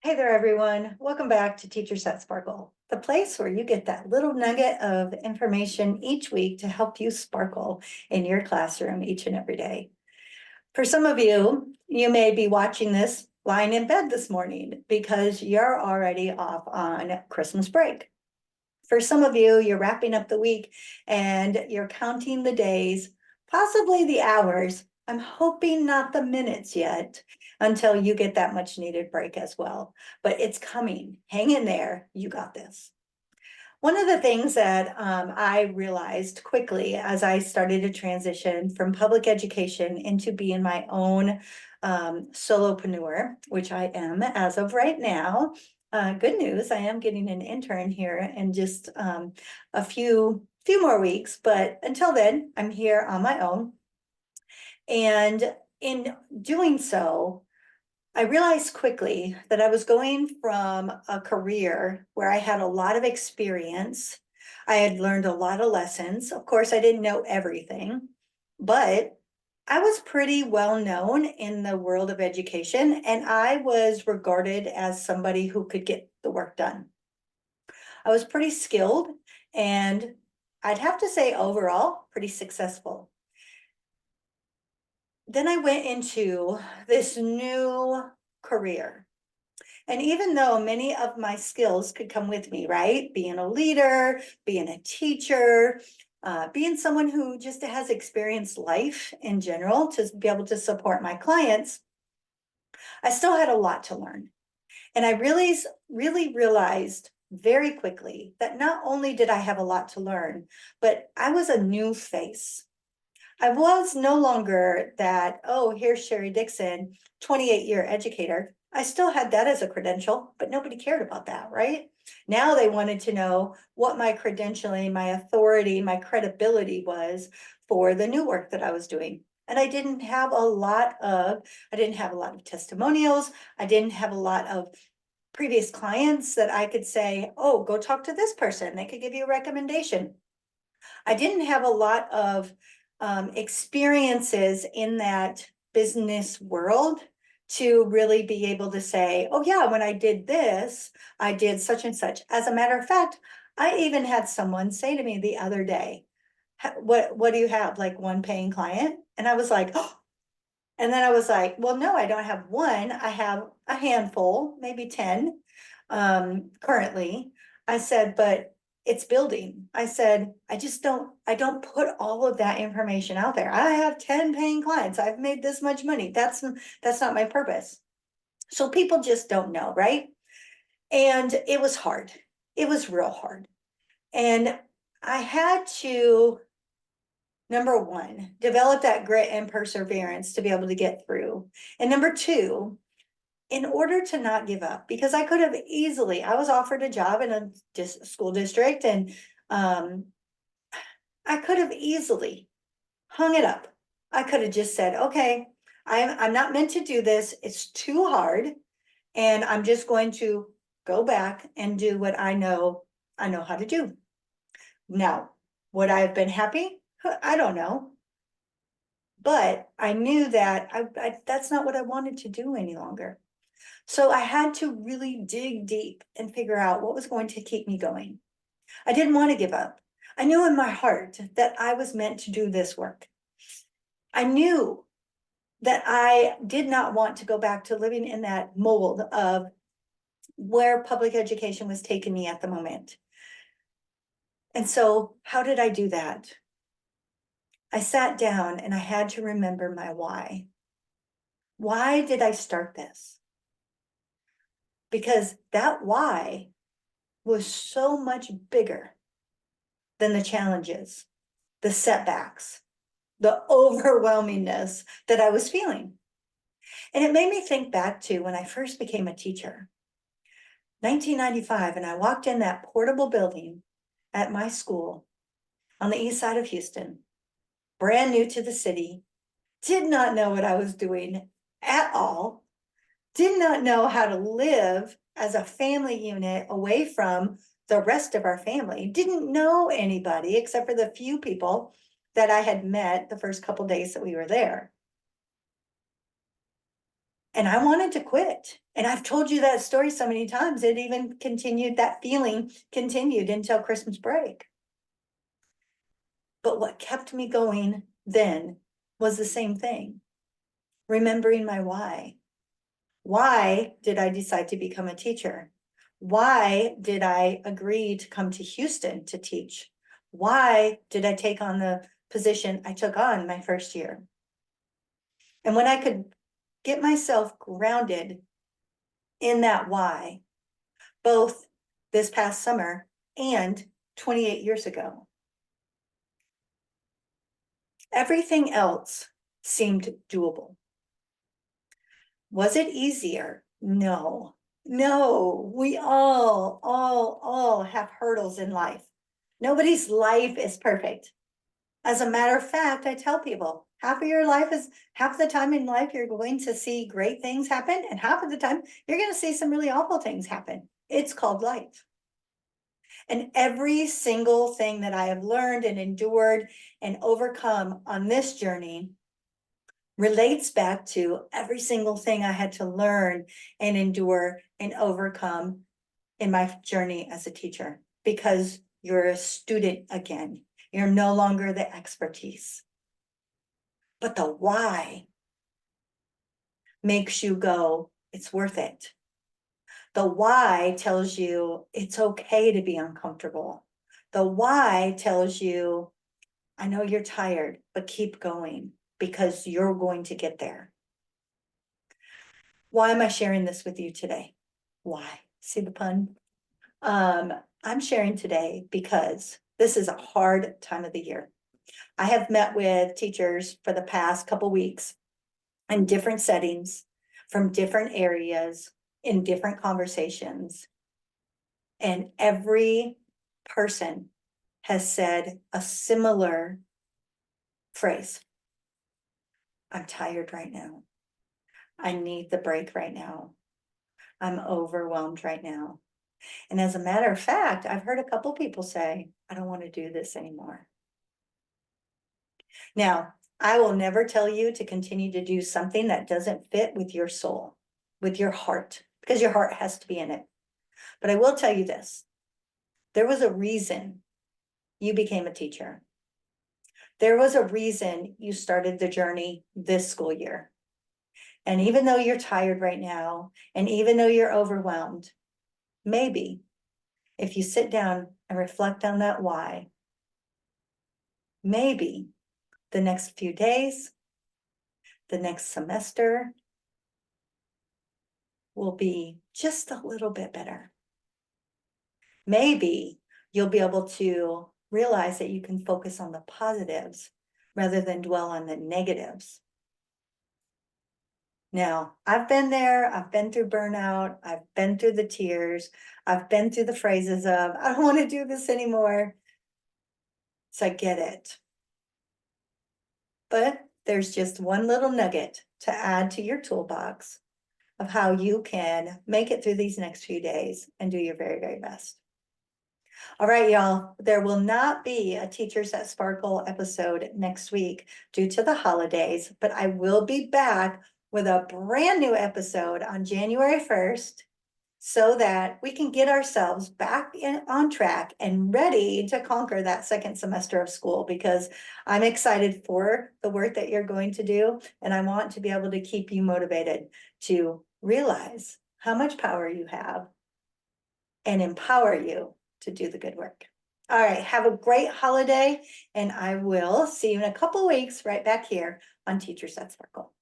Hey there, everyone. Welcome back to Teachers that Sparkle, the place where you get that little nugget of information each week to help you sparkle in your classroom each and every day. For some of you, you may be watching this lying in bed this morning because you're already off on Christmas break. For some of you, you're wrapping up the week and you're counting the days, possibly the hours. I'm hoping not the minutes yet until you get that much needed break as well. But it's coming. Hang in there. You got this. One of the things that I realized quickly as I started to transition from public education into being my own solopreneur, which I am as of right now. Good news, I am getting an intern here in just a few more weeks, but until then, I'm here on my own. And in doing so, I realized quickly that I was going from a career where I had a lot of experience. I had learned a lot of lessons. Of course, I didn't know everything, but I was pretty well known in the world of education, and I was regarded as somebody who could get the work done. I was pretty skilled, and I'd have to say overall, pretty successful. Then I went into this new career. And even though many of my skills could come with me, right? Being a leader, being a teacher, being someone who just has experienced life in general to be able to support my clients, I still had a lot to learn. And I really realized very quickly that not only did I have a lot to learn, but I was a new face. I was no longer that, oh, here's Sherry Dixon, 28-year educator. I still had that as a credential, but nobody cared about that, right? Now they wanted to know what my credentialing, my authority, my credibility was for the new work that I was doing. And I didn't have a lot of testimonials. I didn't have a lot of previous clients that I could say, oh, go talk to this person. They could give you a recommendation. I didn't have a lot of experiences in that business world to really be able to say, oh yeah, when I did this, I did such and such. As a matter of fact, I even had someone say to me the other day, what do you have, like one paying client? And I was like, oh. And then I was like, well, no, I don't have one. I have a handful, maybe 10 currently. I said, but it's building. I said, I don't put all of that information out there. I have 10 paying clients. I've made this much money. That's not my purpose. So people just don't know, right? And it was hard. It was real hard. And I had to, number one, develop that grit and perseverance to be able to get through. And number two, in order to not give up, because I could have easily, I was offered a job in a school district, and I could have easily hung it up. I could have just said, okay, I'm not meant to do this. It's too hard. And I'm just going to go back and do what I know how to do. Now, would I have been happy? I don't know. But I knew that that's not what I wanted to do any longer. So I had to really dig deep and figure out what was going to keep me going. I didn't want to give up. I knew in my heart that I was meant to do this work. I knew that I did not want to go back to living in that mold of where public education was taking me at the moment. And so how did I do that? I sat down and I had to remember my why. Why did I start this? Because that why was so much bigger than the challenges, the setbacks, the overwhelmingness that I was feeling. And it made me think back to when I first became a teacher, 1995, and I walked in that portable building at my school on the east side of Houston, brand new to the city, did not know what I was doing at all, did not know how to live as a family unit away from the rest of our family, didn't know anybody except for the few people that I had met the first couple days that we were there. And I wanted to quit. And I've told you that story so many times. It even continued, that feeling continued until Christmas break. But what kept me going then was the same thing, remembering my why. Why did I decide to become a teacher? Why did I agree to come to Houston to teach? Why did I take on the position I took on my first year? And when I could get myself grounded in that why, both this past summer and 28 years ago, everything else seemed doable. Was it easier? No, no, we all have hurdles in life. Nobody's life is perfect. As a matter of fact, I tell people half the time in life you're going to see great things happen, and half of the time you're going to see some really awful things happen. It's called life. And every single thing that I have learned and endured and overcome on this journey relates back to every single thing I had to learn and endure and overcome in my journey as a teacher, because you're a student again. You're no longer the expertise. But the why makes you go, it's worth it. The why tells you it's okay to be uncomfortable. The why tells you, I know you're tired, but keep going because you're going to get there. Why am I sharing this with you today? Why? See the pun? I'm sharing today because this is a hard time of the year. I have met with teachers for the past couple weeks in different settings, from different areas, in different conversations. And every person has said a similar phrase. I'm tired right now. I need the break right now. I'm overwhelmed right now. And as a matter of fact, I've heard a couple people say, I don't want to do this anymore. Now, I will never tell you to continue to do something that doesn't fit with your soul, with your heart, because your heart has to be in it. But I will tell you this. There was a reason you became a teacher. There was a reason you started the journey this school year. And even though you're tired right now, and even though you're overwhelmed, maybe if you sit down and reflect on that why, maybe the next few days, the next semester will be just a little bit better. Maybe you'll be able to realize that you can focus on the positives rather than dwell on the negatives. Now, I've been there, I've been through burnout, I've been through the tears, I've been through the phrases of, I don't want to do this anymore. So I get it. But there's just one little nugget to add to your toolbox of how you can make it through these next few days and do your very, very best. All right, y'all, there will not be a Teachers That Sparkle episode next week due to the holidays, but I will be back with a brand new episode on January 1st so that we can get ourselves back on track and ready to conquer that second semester of school, because I'm excited for the work that you're going to do, and I want to be able to keep you motivated to realize how much power you have and empower you to do the good work. All right, have a great holiday, and I will see you in a couple weeks right back here on Teachers That Sparkle.